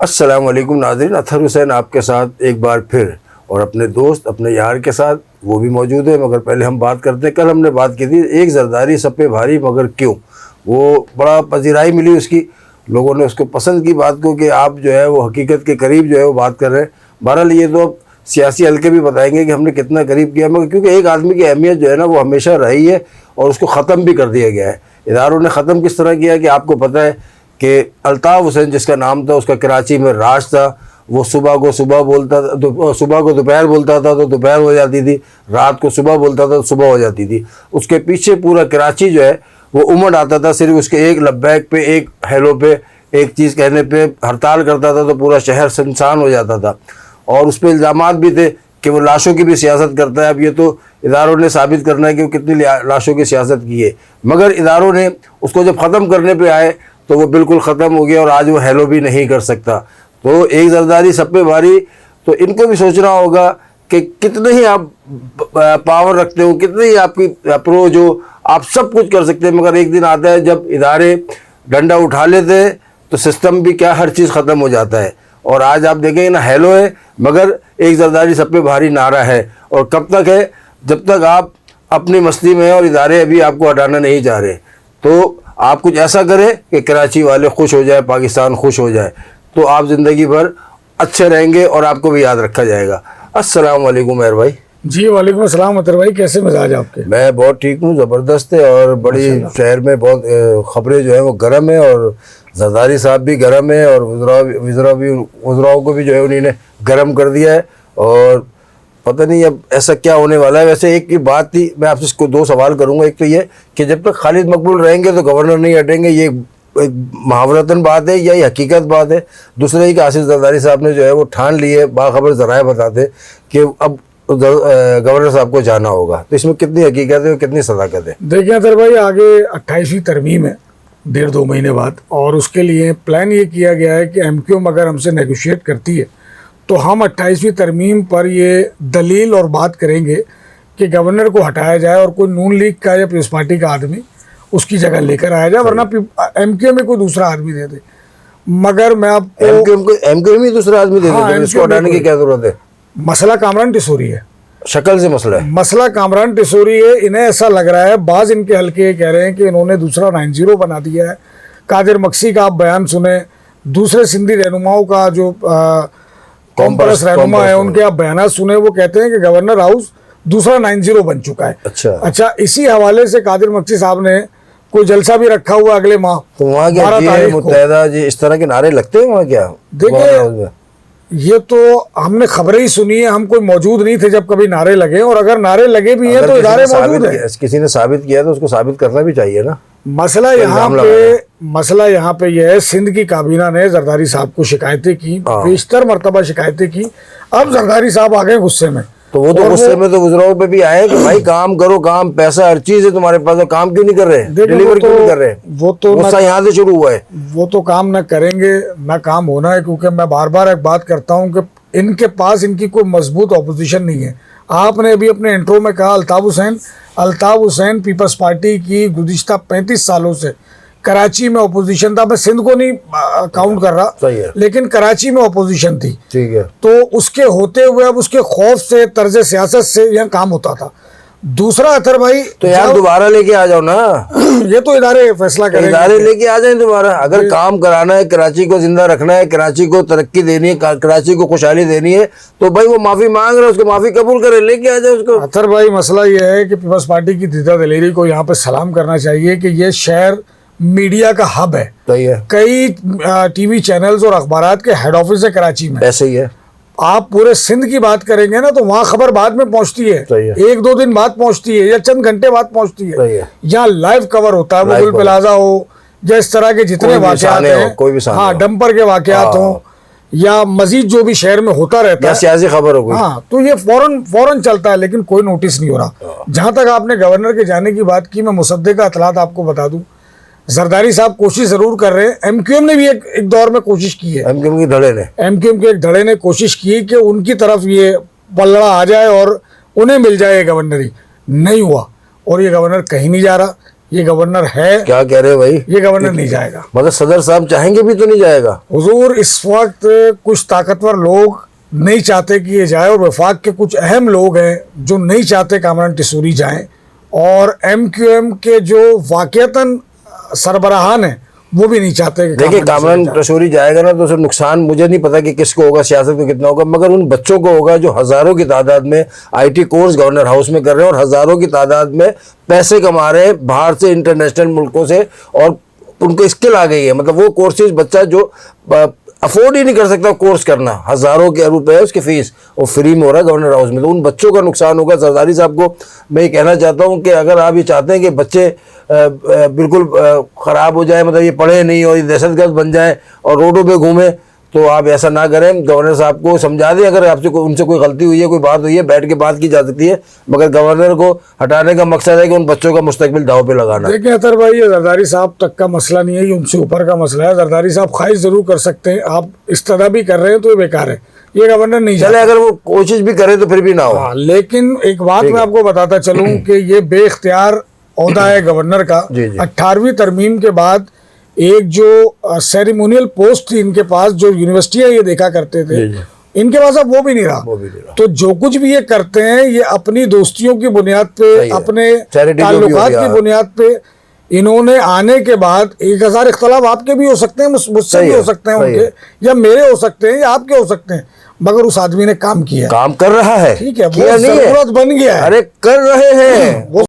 अस्सलाम वालेकुम नाज़रीन, अतहर हुसैन आपके साथ एक बार फिर और अपने दोस्त अपने यार के साथ, वो भी मौजूद है। मगर पहले हम बात करते हैं, कल हमने बात की थी एक ज़रदारी सब पे भारी मगर क्यों। वो बड़ा पजीराई मिली उसकी, लोगों ने उसको पसंद की बात को कि आप जो है वो हकीकत के करीब जो है वो बात कर रहे हैं। बहरहाल ये तो अब सियासी हल्के भी बताएंगे कि हमने कितना करीब किया, मगर क्योंकि एक आदमी की अहमियत जो है ना वो हमेशा रही है और उसको ख़त्म भी कर दिया गया है। इदारों ने ख़त्म किस तरह किया कि आपको पता है कि अल्ताफ़ हुसैन जिसका नाम था, उसका कराची में राज था। वो सुबह को सुबह बोलता था, सुबह को दोपहर बोलता था तो दोपहर हो जाती थी, रात को सुबह बोलता था तो सुबह हो जाती थी। उसके पीछे पूरा कराची जो है वो उमड़ आता था, सिर्फ उसके एक लब्बैक पे, एक हेलो पे, एक चीज़ कहने पे हड़ताल करता था तो पूरा शहर सुनसान हो जाता था। और उस पर इल्ज़ामात भी थे कि वो लाशों की भी सियासत करता है। अब ये तो इदारों ने साबित करना है कि वो कितनी लाशों की सियासत की है, मगर इदारों ने उसको जब ख़त्म करने पे आए तो वो बिल्कुल ख़त्म हो गया और आज वो हेलो भी नहीं कर सकता। तो एक ज़रदारी सब पे भारी, तो इनको भी सोचना होगा कि कितने ही आप पावर रखते हो, कितनी ही आपकी अप्रोच हो, आप सब कुछ कर सकते हैं, मगर एक दिन आता है जब इदारे डंडा उठा लेते हैं तो सिस्टम भी क्या, हर चीज़ ख़त्म हो जाता है। और आज आप देखेंगे ना, हेलो है मगर एक ज़रदारी सब पे भारी नारा है। और कब तक है? जब तक आप अपनी मस्ती में हैं और इदारे अभी आपको हटाना नहीं चाह रहे। तो आप कुछ ऐसा करें कि कराची वाले खुश हो जाए, पाकिस्तान खुश हो जाए, तो आप ज़िंदगी भर अच्छे रहेंगे और आपको भी याद रखा जाएगा। अस्सलाम वालेकुम मेहर भाई। जी वालेकुम अस्सलाम अतर भाई, कैसे मिजाज आपके? मैं बहुत ठीक हूँ, ज़बरदस्त है। और बड़ी शहर में बहुत ख़बरें जो है वो गर्म है और ज़रदारी साहब भी गर्म है और वज़राओं को भी जो है उन्होंने गर्म कर दिया है। और पता नहीं अब ऐसा क्या होने वाला है। वैसे एक की बात थी, मैं आपसे इसको दो सवाल करूँगा। एक तो ये कि जब तक खालिद मकबूल रहेंगे तो गवर्नर नहीं हटेंगे, ये एक मुहावरतन बात है या ये हकीकत बात है? दूसरे ही कि आसिफ ज़रदारी साहब ने जो है वो ठान लिए, बाखबर ज़राए बताते कि अब गवर्नर साहब को जाना होगा, तो इसमें कितनी हकीकत है और कितनी सदाकत है? देखिए अतर भाई, आगे 28वीं तरमीम है 1.5-2 महीने बाद, और उसके लिए प्लान ये किया गया है कि एमक्यूएम अगर हमसे नेगोशिएट करती है तो हम 28वीं तरमीम पर ये दलील और बात करेंगे कि गवर्नर को हटाया जाए और कोई नून लीग का या पीपल्स पार्टी का आदमी उसकी जगह लेकर आया जाए, वरना एमक्यूएम में कोई दूसरा आदमी दे दे। मगर मैं आपको एमक्यूएम ही दूसरा आदमी दे दे, इसको हटाने की क्या जरूरत है? मसला कामरान टिसोरी है, शक्ल से मसला है। मसला कामरान टिसोरी है। इन्हें ऐसा लग रहा है, बाज इनके हल्के कह रहे हैं कि इन्होंने दूसरा 90 बना दिया है। कादिर मक्सी का आप बयान सुने, दूसरे सिंधी रहनुमाओं का जो कॉम्परस रहनुमा है उनके आप बयान सुने, वो कहते हैं कि गवर्नर हाउस दूसरा 90 बन चुका है। अच्छा, इसी हवाले से कादिर मक्सी साहब ने कोई जलसा भी रखा हुआ अगले माह। तो वहाँ क्या मुत्तहदा जी इस तरह के नारे लगते हैं वहाँ क्या? देखिए, ये तो हमने खबरें ही सुनी है, हम कोई मौजूद नहीं थे जब कभी नारे लगे, और अगर नारे लगे भी हैं तो इदारे मौजूद है। किसी ने साबित किया तो उसको साबित करना भी चाहिए ना। मसला यहाँ पे यह है, सिंध की काबीना ने जरदारी साहब को शिकायतें की, बेशतर मरतबा शिकायतें की। अब जरदारी साहब आ गए गुस्से में, तो वो तो गुस्से में तो वज़राओं पे भी आए कि भाई काम करो, काम, पैसा, हर चीज है तुम्हारे पास, तो काम क्यों नहीं कर रहे, डिलीवर क्यों नहीं कर रहे? वो तो यहाँ से शुरू हुआ है। वो तो काम न करेंगे न काम होना है, क्योंकि मैं बार बार एक बात करता हूँ कि इनके पास इनकी कोई मजबूत ऑपोजिशन नहीं है। आपने अभी अपने इंट्रो में कहा अल्ताफ़ हुसैन पीपल्स पार्टी की गुज़िश्ता 35 सालों से कराची में अपोजिशन था। मैं सिंध को नहीं काउंट कर रहा, लेकिन कराची में अपोजिशन थी, ठीक है। तो उसके होते हुए अब उसके खौफ से, तर्ज सियासत से यहाँ काम होता था। दूसरा अतर भाई, तो यार दोबारा लेके आ जाओ ना। ये तो इदारे फैसला करेंगे, इदारे लेके आ जाए दोबारा। अगर काम कराना है, कराची को जिंदा रखना है, कराची को तरक्की देनी है, कराची को खुशहाली देनी है, तो भाई वो माफी मांग रहा है, उसको माफी कबूल करे, लेके आ जाए उसको। अतर भाई, मसला ये है कि पीपल्स पार्टी की दीदा दलेरी को यहाँ पे सलाम करना चाहिए कि ये शहर मीडिया का हब है। कई टीवी चैनल्स और अखबारात के हेड ऑफिस है कराची में। ऐसे ही है। आप पूरे सिंध की बात करेंगे ना तो वहाँ खबर बाद में पहुँचती है, 1-2 दिन बाद पहुँचती है या चंद घंटे बाद पहुँचती है। यहाँ लाइव कवर होता है, मुगल प्लाजा हो या इस तरह के जितने वाकयात हैं, हाँ, डंपर के वाकयात हों या मजीद जो भी शहर में होता रहता है, सियासी खबर हो, हाँ, तो ये फौरन चलता है, लेकिन कोई नोटिस नहीं हो रहा। जहाँ तक आपने गवर्नर के जाने की बात की, मैं मुसद्दिक़ का इतलात आपको बता दूं, जरदारी साहब कोशिश जरूर कर रहे हैं। एमक्यूएम ने भी एक दौर में कोशिश की है, एमक्यूएम के एक धड़े ने कोशिश की कि उनकी तरफ ये पल्ला आ जाए और उन्हें मिल जाए गवर्नरी। नहीं हुआ, और ये गवर्नर कहीं नहीं जा रहा। ये गवर्नर है, क्या कह रहे हो भाई? ये गवर्नर नहीं जाएगा। मतलब सदर साहब चाहेंगे भी तो नहीं जाएगा। हुजूर, इस वक्त कुछ ताकतवर लोग नहीं चाहते कि ये जाए, और वफाक के कुछ अहम लोग हैं जो नहीं चाहते कामरान टिसूरी जाएं, और MQM के जो वाकईतन सरबराहान हैं वो भी नहीं चाहते कि देखिए, कामरान जाए। टिसूरी जाएगा ना तो उससे नुकसान मुझे नहीं पता कि किसको होगा, सियासत में कितना होगा, मगर उन बच्चों को होगा जो हजारों की तादाद में IT कोर्स गवर्नर हाउस में कर रहे हैं और हजारों की तादाद में पैसे कमा रहे हैं बाहर से, इंटरनेशनल मुल्कों से, और उनको स्किल आ गई है। मतलब वो कोर्सेज बच्चा जो अफोर्ड ही नहीं कर सकता कोर्स करना, हजारों के रुपए है उसकी फीस, वो फ्री में हो रहा है गवर्नर हाउस में, तो उन बच्चों का नुकसान होगा। जरदारी साहब को मैं ये कहना चाहता हूँ कि अगर आप ये चाहते हैं कि बच्चे बिल्कुल ख़राब हो जाए, मतलब ये पढ़े नहीं और ये दहशतगर्द बन जाए और रोडों पे घूमे, तो आप ऐसा ना करें। गवर्नर साहब को समझा दें, अगर आपसे उनसे कोई गलती हुई है, कोई बात हुई है, बैठ के बात की जा सकती है, मगर गवर्नर को हटाने का मकसद है कि उन बच्चों का मुस्तकबिल दाव पे लगाना। देखिए अतर भाई, ये जरदारी साहब तक का मसला नहीं है, ये उनसे ऊपर का मसला है। जरदारी साहब ख्वाहिश जरूर कर सकते हैं, आप इस्तदा भी कर रहे हैं तो ये बेकार है, ये गवर्नर नहीं चले, अगर वो कोशिश भी करे तो फिर भी ना हो। हाँ, लेकिन एक बात मैं आपको बताता चलूं कि ये बेख्तियार ओहदा है गवर्नर का। जी, जी। 18वीं तरमीम के बाद एक जो सेरेमोनियल पोस्ट थी इनके पास, जो यूनिवर्सिटियां ये देखा करते थे, जी, जी। इनके पास अब वो भी नहीं रहा। तो जो कुछ भी ये करते हैं, ये अपनी दोस्तियों की बुनियाद पे, अपने ताल्लुकात की बुनियाद पे, इन्होंने आने के बाद 1000 इख्तलाफ आपके भी हो सकते हैं, मुझसे भी हो सकते हैं, उनके या मेरे हो सकते हैं या आपके हो सकते हैं, मगर उस आदमी ने काम किया, काम कर रहा है, ठीक है, वो किया नहीं है, जरूरत बन गया है, अरे कर रहे हैं। वो